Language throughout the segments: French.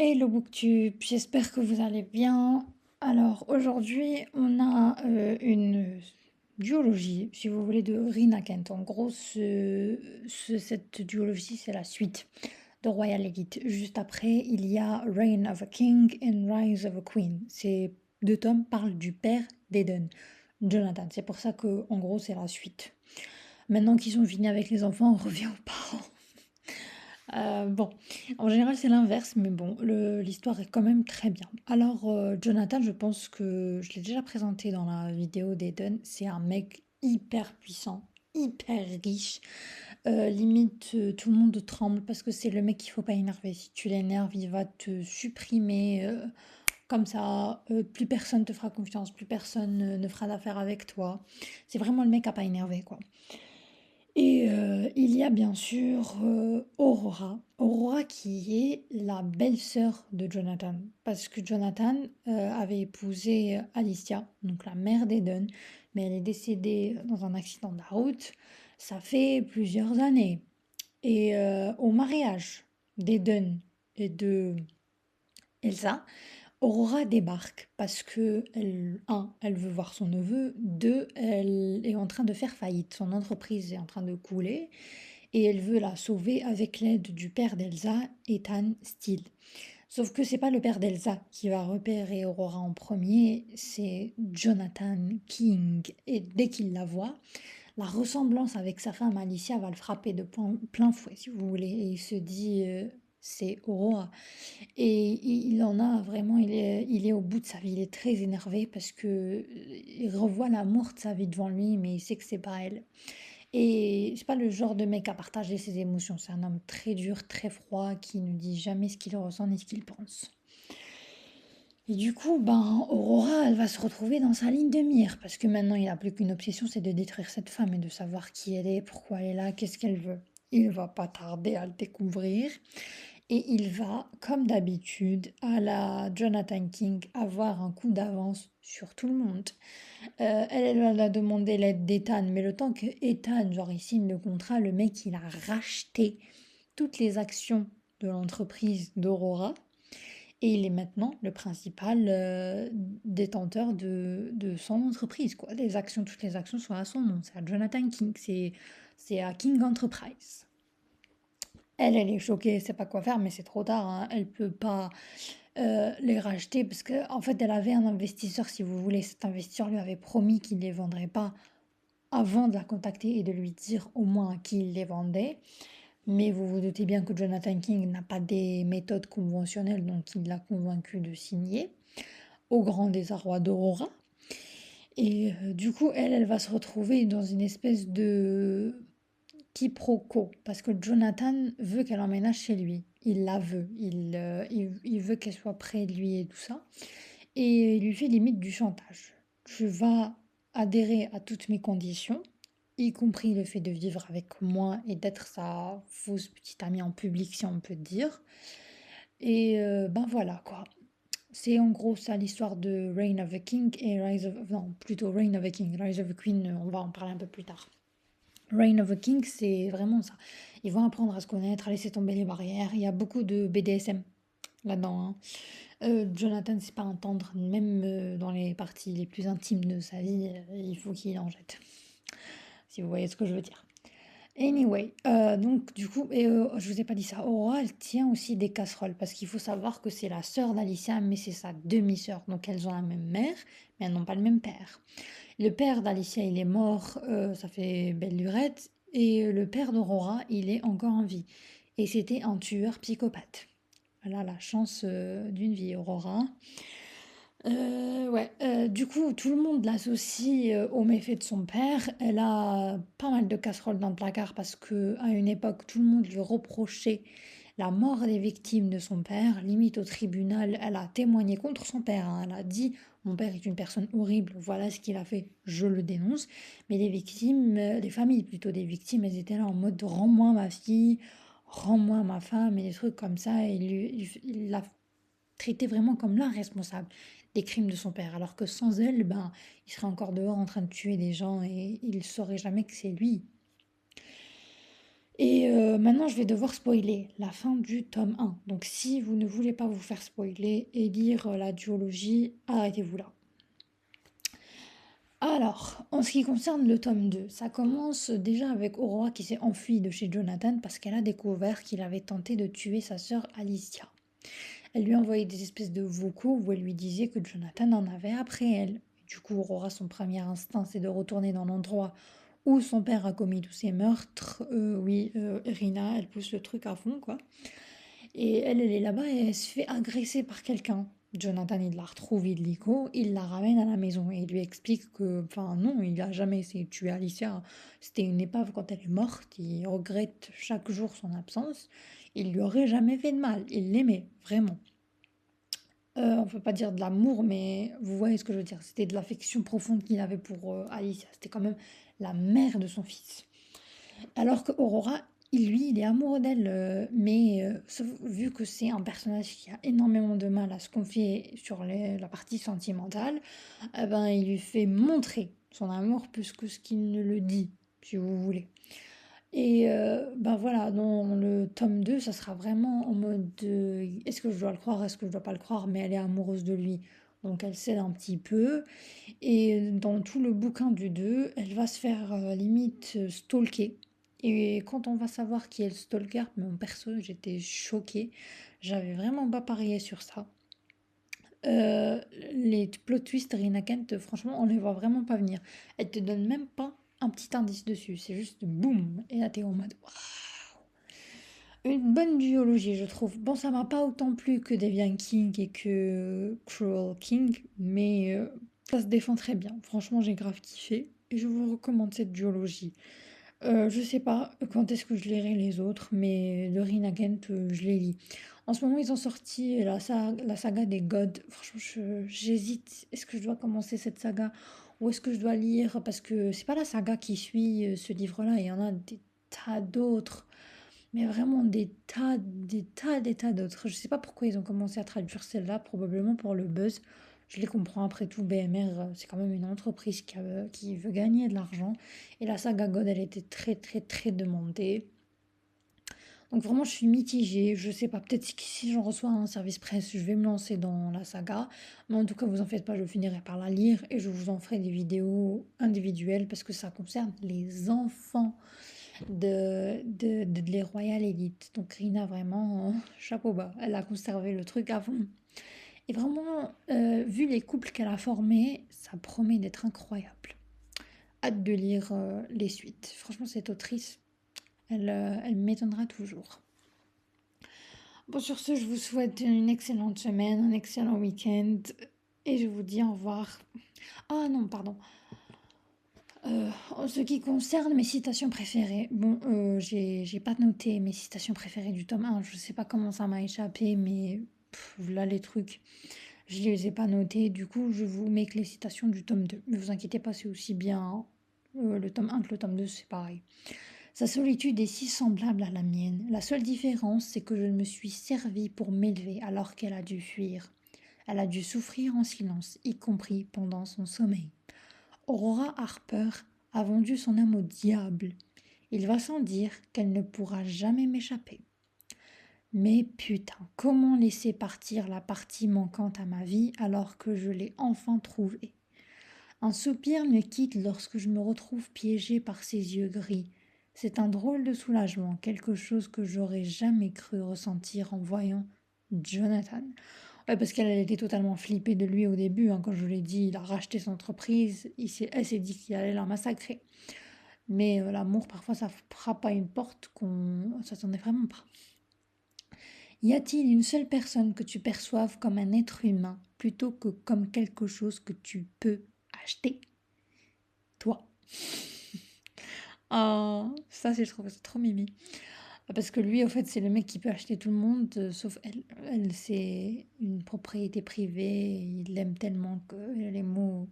Hello Booktube, j'espère que vous allez bien. Alors aujourd'hui, on a une duologie, si vous voulez, de Rina Kent. En gros, cette duologie, c'est la suite de Royal Elite. Juste après, il y a Reign of a King and Rise of a Queen. Ces deux tomes parlent du père d'Eden, Jonathan. C'est pour ça que, en gros, c'est la suite. Maintenant qu'ils sont finis avec les enfants, on revient aux parents. Bon, en général, c'est l'inverse, mais bon, l'histoire est quand même très bien. Alors, Jonathan, je pense que je l'ai déjà présenté dans la vidéo d'Eden. C'est un mec hyper puissant, hyper riche. Limite, tout le monde tremble parce que c'est le mec qu'il faut pas énerver. Si tu l'énerves, il va te supprimer comme ça. Plus personne te fera confiance, plus personne ne fera d'affaires avec toi. C'est vraiment le mec à pas énerver, quoi. Et il y a bien sûr Aurora. Aurora qui est la belle-sœur de Jonathan. Parce que Jonathan avait épousé Alicia, donc la mère d'Eden, mais elle est décédée dans un accident de la route. Ça fait plusieurs années. Et au mariage d'Eden et de Elsa, Aurora débarque parce que elle veut voir son neveu, deux, elle est en train de faire faillite, son entreprise est en train de couler et elle veut la sauver avec l'aide du père d'Elsa, Ethan Steele. Sauf que c'est pas le père d'Elsa qui va repérer Aurora en premier, c'est Jonathan King. Et dès qu'il la voit, la ressemblance avec sa femme Alicia va le frapper de plein fouet, si vous voulez. Et il se dit, c'est Aurora. Et il en a vraiment, il est au bout de sa vie, il est très énervé parce que il revoit l'amour de sa vie devant lui, mais il sait que c'est pas elle. Et c'est pas le genre de mec à partager ses émotions, c'est un homme très dur, très froid, qui ne dit jamais ce qu'il ressent ni ce qu'il pense. Et du coup, ben, Aurora, elle va se retrouver dans sa ligne de mire, parce que maintenant, il n'a plus qu'une obsession, c'est de détruire cette femme et de savoir qui elle est, pourquoi elle est là, qu'est-ce qu'elle veut. Il va pas tarder à le découvrir. Et il va, comme d'habitude, à la Jonathan King, avoir un coup d'avance sur tout le monde. Elle a demandé l'aide d'Ethan, mais le temps que Ethan, genre, il signe le contrat, le mec, il a racheté toutes les actions de l'entreprise d'Aurora. Et il est maintenant le principal détenteur de son entreprise, quoi. Les actions, toutes les actions sont à son nom. C'est à Jonathan King, c'est à King Enterprise. Elle est choquée, elle sait pas quoi faire, mais c'est trop tard, hein. Elle peut pas les racheter parce que en fait, elle avait un investisseur, si vous voulez. Cet investisseur lui avait promis qu'il les vendrait pas avant de la contacter et de lui dire au moins à qui il les vendait. Mais vous vous doutez bien que Jonathan King n'a pas des méthodes conventionnelles, donc il l'a convaincu de signer, au grand désarroi d'Aurora. Et du coup, elle va se retrouver dans une espèce de quiproquo, parce que Jonathan veut qu'elle emménage chez lui. Il la veut, il veut qu'elle soit près de lui et tout ça. Et il lui fait limite du chantage. Tu vas adhérer à toutes mes conditions, y compris le fait de vivre avec moi et d'être sa fausse petite amie en public, si on peut dire. Et ben voilà quoi. C'est en gros ça l'histoire de Reign of a King et Rise of... Non, plutôt Reign of a King. Rise of a Queen, on va en parler un peu plus tard. Reign of a King, c'est vraiment ça. Ils vont apprendre à se connaître, à laisser tomber les barrières. Il y a beaucoup de BDSM là-dedans, hein. Jonathan, c'est pas un tendre, même dans les parties les plus intimes de sa vie, il faut qu'il en jette. Si vous voyez ce que je veux dire. Anyway, donc du coup, je vous ai pas dit ça, Aurora, elle tient aussi des casseroles, parce qu'il faut savoir que c'est la sœur d'Alicia, mais c'est sa demi-sœur, donc elles ont la même mère, mais elles n'ont pas le même père. Le père d'Alicia, il est mort, ça fait belle lurette, et le père d'Aurora, il est encore en vie. Et c'était un tueur psychopathe. Voilà la chance d'une vie, Aurora. Ouais, du coup, tout le monde l'associe aux méfaits de son père. Elle a pas mal de casseroles dans le placard parce que à une époque, tout le monde lui reprochait la mort des victimes de son père. Limite au tribunal, elle a témoigné contre son père, hein. Elle a dit, mon père est une personne horrible, voilà ce qu'il a fait, je le dénonce. Mais les victimes, les familles plutôt des victimes, elles étaient là en mode rends-moi ma fille, rends-moi ma femme et des trucs comme ça. Et il l'a traité vraiment comme la responsable des crimes de son père, alors que sans elle, ben, il serait encore dehors en train de tuer des gens et il ne saurait jamais que c'est lui. Et maintenant, je vais devoir spoiler la fin du tome 1. Donc si vous ne voulez pas vous faire spoiler et lire la duologie, arrêtez-vous là. Alors, en ce qui concerne le tome 2, ça commence déjà avec Aurora qui s'est enfuie de chez Jonathan parce qu'elle a découvert qu'il avait tenté de tuer sa sœur Alicia. Elle lui a envoyé des espèces de vocaux où elle lui disait que Jonathan en avait après elle. Du coup, Aurora, son premier instinct, c'est de retourner dans l'endroit où son père a commis tous ses meurtres. Oui, Irina, elle pousse le truc à fond, quoi. Et elle est là-bas et elle se fait agresser par quelqu'un. Jonathan, il la retrouve illico, il la ramène à la maison et il lui explique que, enfin non, il a jamais essayé de tuer Alicia. C'était une épave quand elle est morte, il regrette chaque jour son absence. Il lui aurait jamais fait de mal, il l'aimait, vraiment. On peut pas dire de l'amour, mais vous voyez ce que je veux dire. C'était de l'affection profonde qu'il avait pour Alicia. C'était quand même la mère de son fils. Alors que Aurora, lui, il est amoureux d'elle, mais vu que c'est un personnage qui a énormément de mal à se confier sur la partie sentimentale, eh ben, il lui fait montrer son amour plus que ce qu'il ne le dit, si vous voulez. Et ben voilà, dans le tome 2 ça sera vraiment en mode est-ce que je dois le croire, est-ce que je dois pas le croire, mais elle est amoureuse de lui. Donc elle cède un petit peu. Et dans tout le bouquin du 2 elle va se faire limite stalker. Et quand on va savoir qui est le stalker, mon perso, j'étais choquée. J'avais vraiment pas parié sur ça. Euh, les plot twists Rina Kent, franchement, on les voit vraiment pas venir. Elle te donne même pas un petit indice dessus. C'est juste boum. Et là, t'es en mode waouh. Une bonne duologie, je trouve. Bon, ça m'a pas autant plu que Deviant King et que Cruel King, mais ça se défend très bien. Franchement, j'ai grave kiffé et je vous recommande cette duologie. Je sais pas quand est-ce que je lirai les autres, mais de Rina Kent, je les lis. En ce moment, ils ont sorti la saga des Gods. Franchement, j'hésite. Est-ce que je dois commencer cette saga ou est-ce que je dois lire? Parce que c'est pas la saga qui suit ce livre-là. Il y en a des tas d'autres. Mais vraiment des tas d'autres. Je sais pas pourquoi ils ont commencé à traduire celle-là, probablement pour le buzz. Je les comprends, après tout, BMR, c'est quand même une entreprise qui veut gagner de l'argent. Et la saga God, elle était très très très demandée. Donc vraiment, je suis mitigée. Je sais pas, peut-être si j'en reçois un service presse, je vais me lancer dans la saga. Mais en tout cas, vous en faites pas, je finirai par la lire et je vous en ferai des vidéos individuelles parce que ça concerne les enfants de les Royal Elite. Donc Rina, vraiment, chapeau bas. Elle a conservé le truc à fond. Et vraiment, vu les couples qu'elle a formés, ça promet d'être incroyable. Hâte de lire les suites. Franchement, cette autrice, elle m'étonnera toujours. Bon, sur ce, je vous souhaite une excellente semaine, un excellent week-end. Et je vous dis au revoir. Ah non, pardon. En ce qui concerne mes citations préférées, bon, j'ai pas noté mes citations préférées du tome 1. Je sais pas comment ça m'a échappé, mais là les trucs, je les ai pas notés. Du coup, je vous mets que les citations du tome 2. Mais vous inquiétez pas, c'est aussi bien le tome 1 que le tome 2, c'est pareil. Sa solitude est si semblable à la mienne. La seule différence, c'est que je me suis servie pour m'élever alors qu'elle a dû fuir. Elle a dû souffrir en silence, y compris pendant son sommeil. Aurora Harper a vendu son âme au diable. Il va sans dire qu'elle ne pourra jamais m'échapper. Mais putain, comment laisser partir la partie manquante à ma vie alors que je l'ai enfin trouvée? Un soupir me quitte lorsque je me retrouve piégée par ses yeux gris. C'est un drôle de soulagement, quelque chose que j'aurais jamais cru ressentir en voyant Jonathan. Ouais, parce qu'elle était totalement flippée de lui au début, hein, quand je lui ai dit il a racheté son entreprise, elle s'est dit qu'il allait la massacrer. Mais l'amour, parfois, ça frappe à une porte qu'on s'attendait vraiment pas. Y a-t-il une seule personne que tu perçoives comme un être humain plutôt que comme quelque chose que tu peux acheter? Toi. Ah, ça, je trouve ça trop mimi. Parce que lui, en fait, c'est le mec qui peut acheter tout le monde, sauf elle. Elle, c'est une propriété privée. Il l'aime tellement que les mots.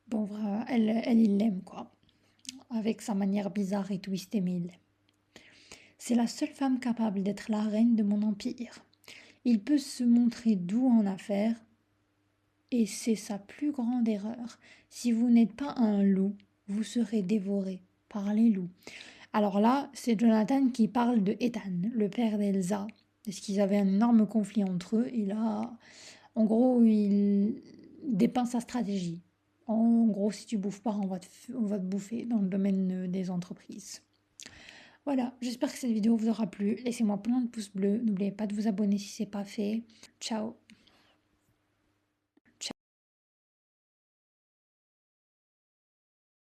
Bon, voilà, il l'aime, quoi. Avec sa manière bizarre et twistée, mais il l'aime. C'est la seule femme capable d'être la reine de mon empire. Il peut se montrer doux en affaires, et c'est sa plus grande erreur. Si vous n'êtes pas un loup, vous serez dévoré par les loups. Alors là, c'est Jonathan qui parle de Ethan, le père d'Elsa, parce qu'ils avaient un énorme conflit entre eux. En gros, il dépeint sa stratégie. En gros, si tu bouffes pas, on va te bouffer dans le domaine des entreprises. Voilà, j'espère que cette vidéo vous aura plu. Laissez-moi plein de pouces bleus. N'oubliez pas de vous abonner si ce n'est pas fait. Ciao!